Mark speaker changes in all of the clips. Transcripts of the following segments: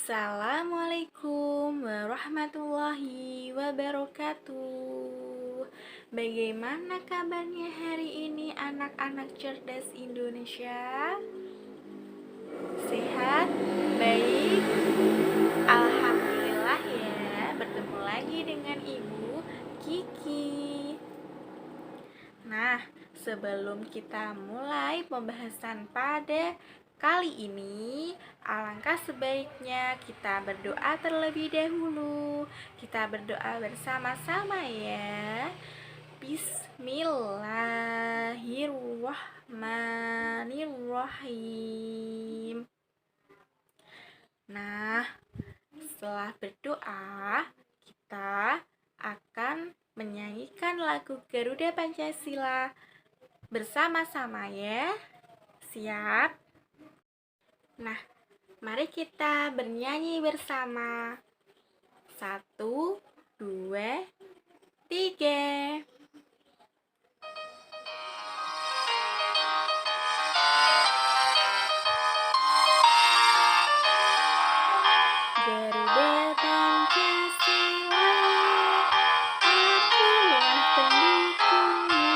Speaker 1: Assalamualaikum warahmatullahi wabarakatuh. Bagaimana kabarnya hari ini anak-anak cerdas Indonesia? Sehat? Baik? Alhamdulillah ya, bertemu lagi dengan Ibu Kiki. Nah, sebelum kita mulai pembahasan pada kali ini, alangkah sebaiknya kita berdoa terlebih dahulu. Kita berdoa bersama-sama ya. Bismillahirrahmanirrahim. Nah, setelah berdoa, kita akan menyanyikan lagu Garuda Pancasila bersama-sama ya. Siap? Nah, mari kita bernyanyi bersama. 1, 2, 3. Garuda Pancasila, akulah pendukungmu.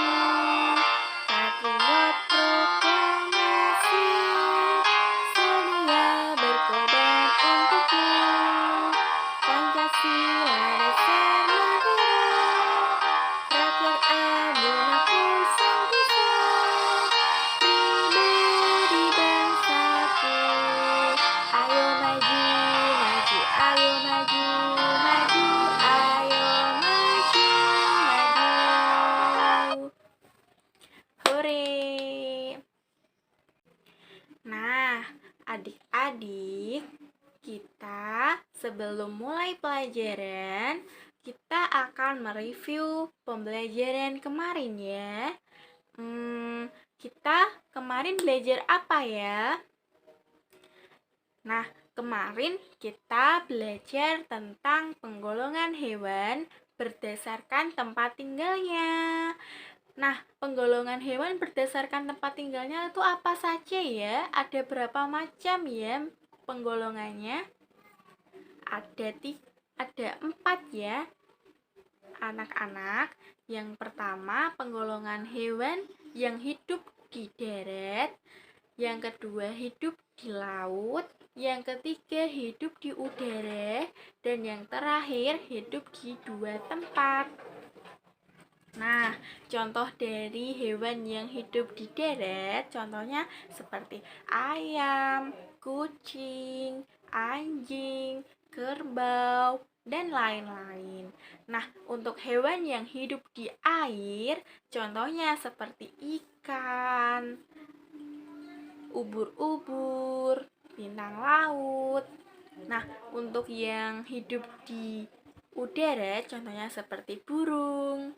Speaker 1: Patriot proklamasi, sedia berkorban untukmu. Pancasila dasar negara, rakyat anugerah Nusantara, pribadi bangsaku. Ayo maju, maju, ayo maju, maju, ayo maju, maju. Hore! Nah, adik-adik, kita sebelum mulai pelajaran, kita akan mereview pembelajaran kemarin ya. Kita kemarin belajar apa ya? Nah, kemarin kita belajar tentang penggolongan hewan berdasarkan tempat tinggalnya. Nah, penggolongan hewan berdasarkan tempat tinggalnya itu apa saja ya? Ada berapa macam ya penggolongannya? Ada 4 ya, anak-anak. Yang pertama, penggolongan hewan yang hidup di darat. Yang kedua, hidup di laut. Yang ketiga, hidup di udara. Dan yang terakhir, hidup di 2 tempat. Nah, contoh dari hewan yang hidup di darat, contohnya seperti ayam, kucing, anjing, kerbau, dan lain-lain. Nah, untuk hewan yang hidup di air, contohnya seperti ikan, ubur-ubur, bintang laut. Nah, untuk yang hidup di udara, contohnya seperti burung.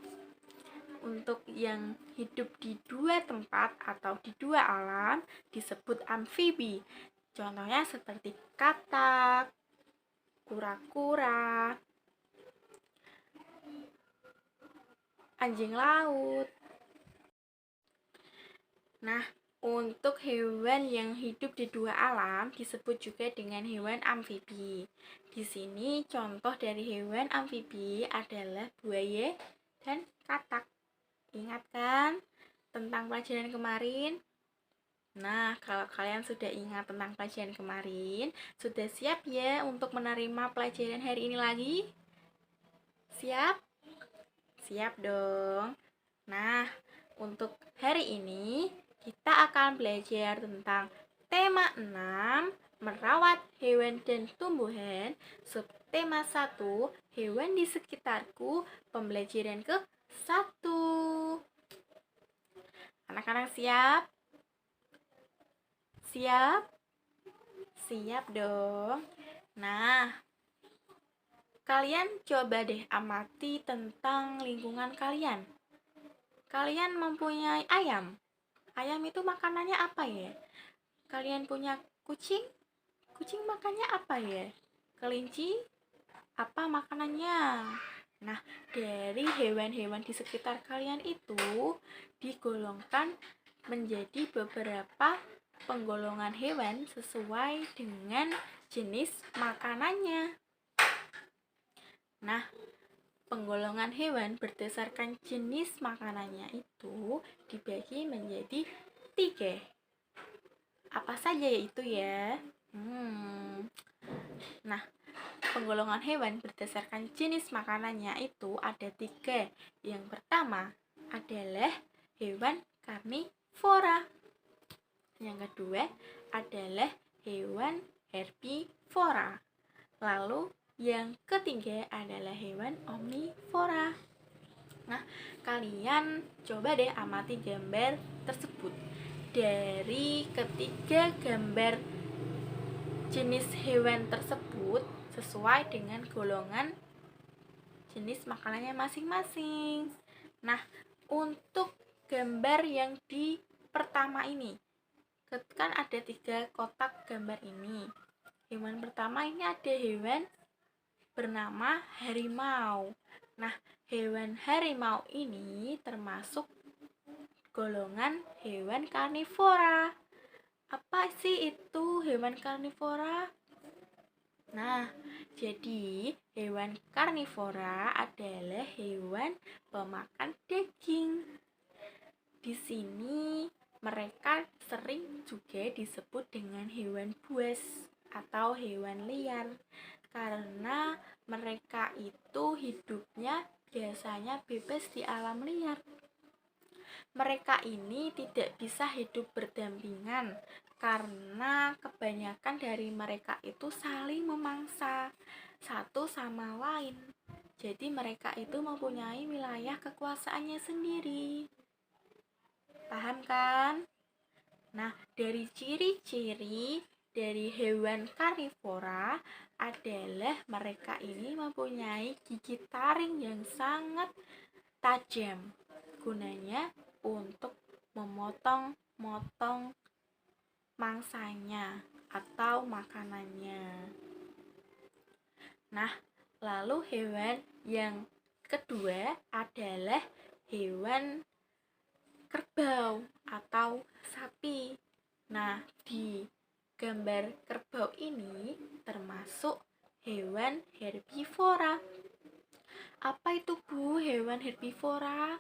Speaker 1: Untuk yang hidup di 2 tempat atau di 2 alam disebut amfibi. Contohnya seperti katak, kura-kura, anjing laut. Nah, untuk hewan yang hidup di 2 alam disebut juga dengan hewan amfibi. Di sini contoh dari hewan amfibi adalah buaya dan katak. Ingat kan tentang pelajaran kemarin? Nah, kalau kalian sudah ingat tentang pelajaran kemarin, sudah siap ya untuk menerima pelajaran hari ini lagi? Siap? Siap dong. Nah, untuk hari ini kita akan belajar tentang tema 6, merawat hewan dan tumbuhan, subtema 1, hewan di sekitarku, pembelajaran ke-1. Anak-anak siap? Siap? Siap dong. Nah, kalian coba deh amati tentang lingkungan kalian. Kalian mempunyai ayam. Ayam itu makanannya apa ya? Kalian punya kucing? Kucing makannya apa ya? Kelinci? Apa makanannya? Nah, dari hewan-hewan di sekitar kalian itu digolongkan menjadi beberapa penggolongan hewan sesuai dengan jenis makanannya. Nah, penggolongan hewan berdasarkan jenis makanannya itu dibagi menjadi 3. Apa saja yaitu ya? Nah, penggolongan hewan berdasarkan jenis makanannya itu ada 3. Yang pertama adalah hewan karnivora. Yang kedua adalah hewan herbivora. Lalu yang ketiga adalah hewan omnivora. Nah, kalian coba deh amati gambar tersebut. Dari ketiga gambar jenis hewan tersebut sesuai dengan golongan jenis makanannya masing-masing. Nah, untuk gambar yang di pertama ini, kan ada 3 kotak gambar ini. Hewan pertama ini ada hewan bernama harimau. Nah, hewan harimau ini termasuk golongan hewan karnivora. Apa sih itu hewan karnivora? Nah, jadi hewan karnivora adalah hewan pemakan daging. Di sini mereka sering juga disebut dengan hewan buas atau hewan liar karena mereka itu hidupnya biasanya bebas di alam liar. Mereka ini tidak bisa hidup berdampingan karena kebanyakan dari mereka itu saling memangsa satu sama lain. Jadi mereka itu mempunyai wilayah kekuasaannya sendiri. Paham kan? Nah, dari ciri-ciri dari hewan karnivora adalah mereka ini mempunyai gigi taring yang sangat tajam. Gunanya untuk memotong-motong mangsanya atau makanannya. Nah, lalu hewan yang kedua adalah hewan kerbau atau sapi. Nah, di gambar kerbau ini termasuk hewan herbivora. Apa itu Bu hewan herbivora?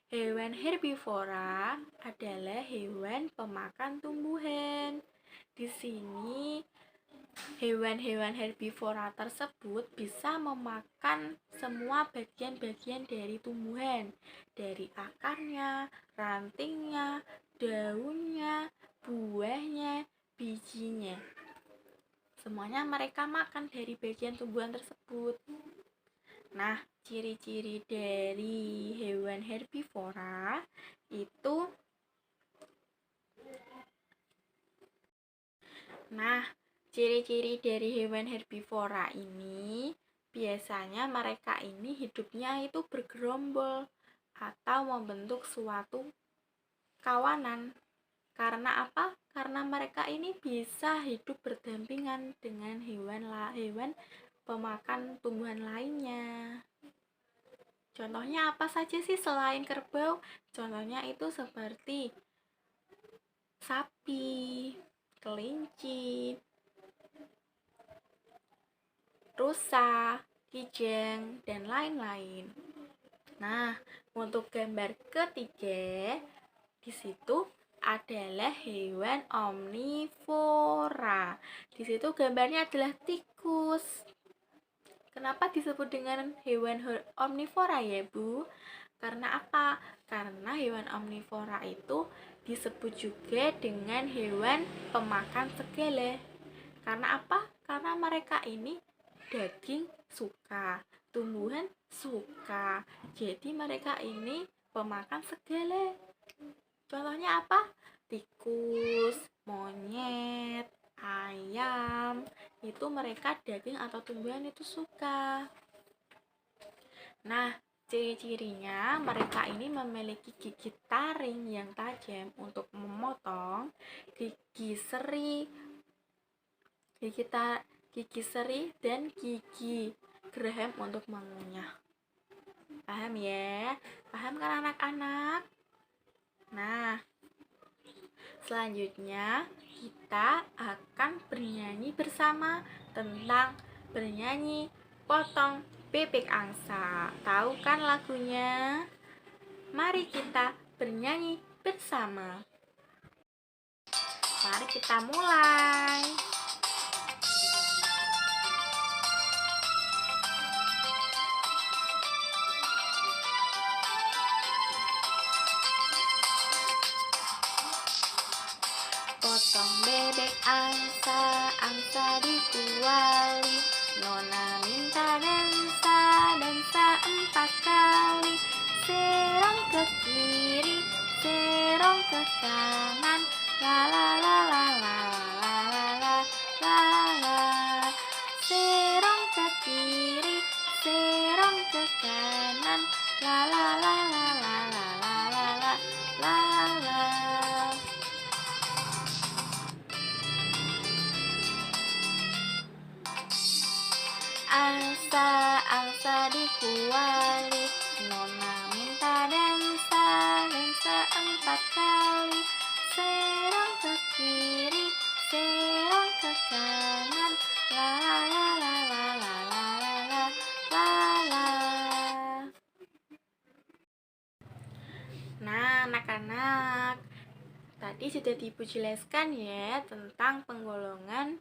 Speaker 1: Hewan herbivora adalah hewan pemakan tumbuhan. Di sini hewan-hewan herbivora tersebut bisa memakan semua bagian-bagian dari tumbuhan, dari akarnya, rantingnya, daunnya, buahnya, bijinya. Semuanya mereka makan dari bagian tumbuhan tersebut. Nah, ciri-ciri dari hewan herbivora itu ciri-ciri dari hewan herbivora ini biasanya mereka ini hidupnya itu bergerombol atau membentuk suatu kawanan. Karena apa? Karena mereka ini bisa hidup berdampingan dengan hewan pemakan tumbuhan lainnya. Contohnya apa saja sih selain kerbau? Contohnya itu seperti sapi, kelinci, rusa, kijang, dan lain-lain. Nah, untuk gambar ketiga di situ adalah hewan omnivora. Di situ gambarnya adalah tikus. Kenapa disebut dengan hewan omnivora ya, Bu? Karena apa? Karena hewan omnivora itu disebut juga dengan hewan pemakan segala. Karena apa? Karena mereka ini daging suka, tumbuhan suka. Jadi mereka ini pemakan segala. Contohnya apa? Tikus, monyet, ayam. Itu mereka daging atau tumbuhan itu suka. Nah, ciri-cirinya mereka ini memiliki gigi taring yang tajam untuk memotong, gigi seri, dan gigi geraham untuk mengunyah. Paham ya? Paham kan anak-anak? Nah, Selanjutnya, kita akan bernyanyi bersama tentang bernyanyi potong bebek angsa. Tahu kan lagunya? Mari kita bernyanyi bersama. Mari kita mulai. Potong bebek angsa, angsa dikuali. Nona minta dansa, dansa 4 kali. Serong ke kiri, serong ke kanan. La la la la la la la la la la. Serong ke kiri, serong ke kanan. La la la la la la la la la la. Angsa, angsa dikuali. Nona minta dansa, dansa 4 kali. Serong ke kiri, serong ke kanan. La la la la la la la la la. Nah, anak-anak, tadi sudah Ibu jelaskan ya tentang penggolongan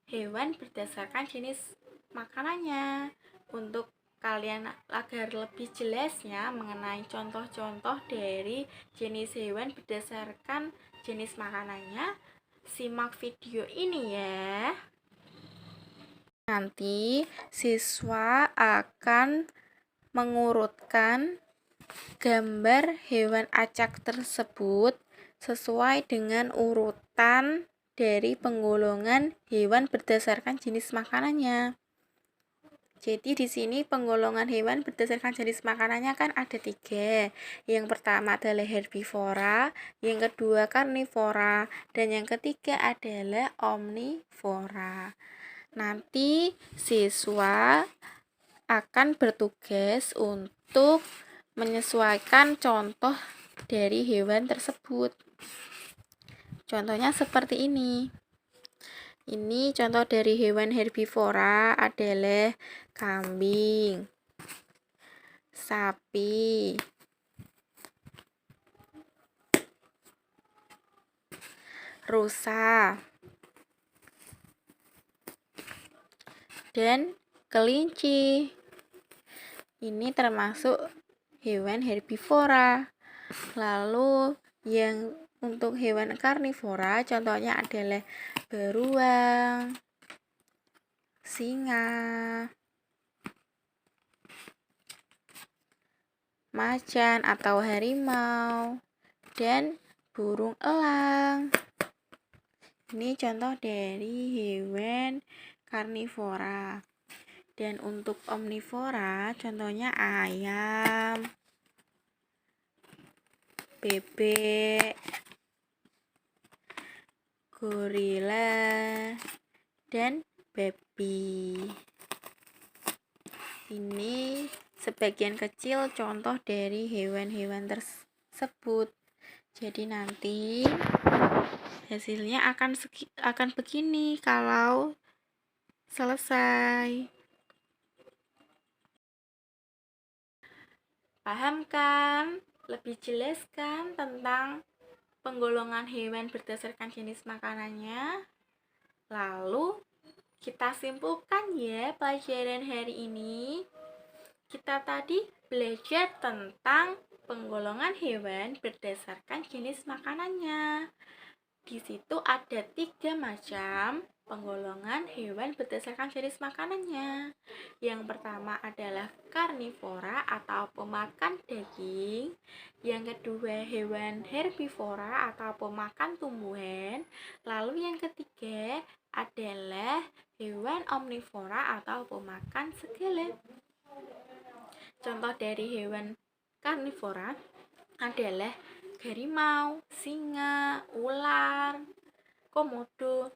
Speaker 1: hewan berdasarkan jenis makanannya. Untuk kalian agar lebih jelasnya mengenai contoh-contoh dari jenis hewan berdasarkan jenis makanannya, simak video ini ya. Nanti siswa akan mengurutkan gambar hewan acak tersebut sesuai dengan urutan dari penggolongan hewan berdasarkan jenis makanannya. Jadi di sini penggolongan hewan berdasarkan jenis makanannya kan ada 3. Yang pertama adalah herbivora, yang kedua karnivora, dan yang ketiga adalah omnivora. Nanti siswa akan bertugas untuk menyesuaikan contoh dari hewan tersebut. Contohnya seperti ini. Ini contoh dari hewan herbivora adalah kambing, sapi, rusa, dan kelinci. Ini termasuk hewan herbivora. Lalu yang untuk hewan karnivora contohnya adalah beruang, singa, macan atau harimau, dan burung elang. Ini contoh dari hewan karnivora. Dan untuk omnivora contohnya ayam, bebek, gorila, dan babi. Ini sebagian kecil contoh dari hewan-hewan tersebut. Jadi nanti hasilnya akan begini kalau selesai. Paham kan? Lebih jelas kan tentang penggolongan hewan berdasarkan jenis makanannya? Lalu kita simpulkan ya pelajaran hari ini. Kita tadi belajar tentang penggolongan hewan berdasarkan jenis makanannya. Di situ ada 3 macam penggolongan hewan berdasarkan jenis makanannya. Yang pertama adalah karnivora atau pemakan daging. Yang kedua hewan herbivora atau pemakan tumbuhan. Lalu yang ketiga adalah hewan omnivora atau pemakan segala. Contoh dari hewan karnivora adalah harimau, singa, ular, komodo,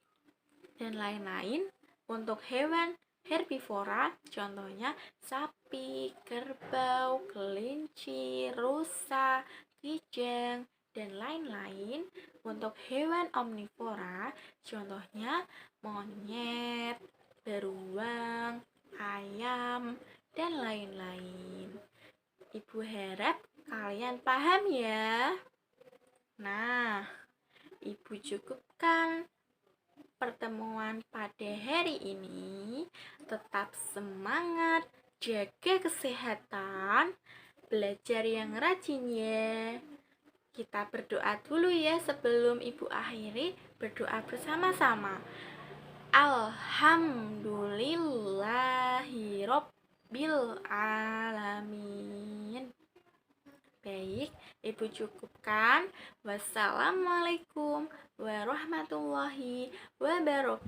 Speaker 1: dan lain-lain. Untuk hewan herbivora contohnya sapi, kerbau, kelinci, rusa, kijang, dan lain-lain. Untuk hewan omnivora, contohnya monyet, beruang, ayam, dan lain-lain. Ibu harap kalian paham ya. Nah, Ibu cukupkan pertemuan pada hari ini. Tetap semangat, jaga kesehatan, belajar yang rajin ya. Kita berdoa dulu ya sebelum Ibu akhiri. Berdoa bersama-sama. Alhamdulillahirobbil alamin. Baik, Ibu cukupkan. Wassalamualaikum warahmatullahi wabarakatuh.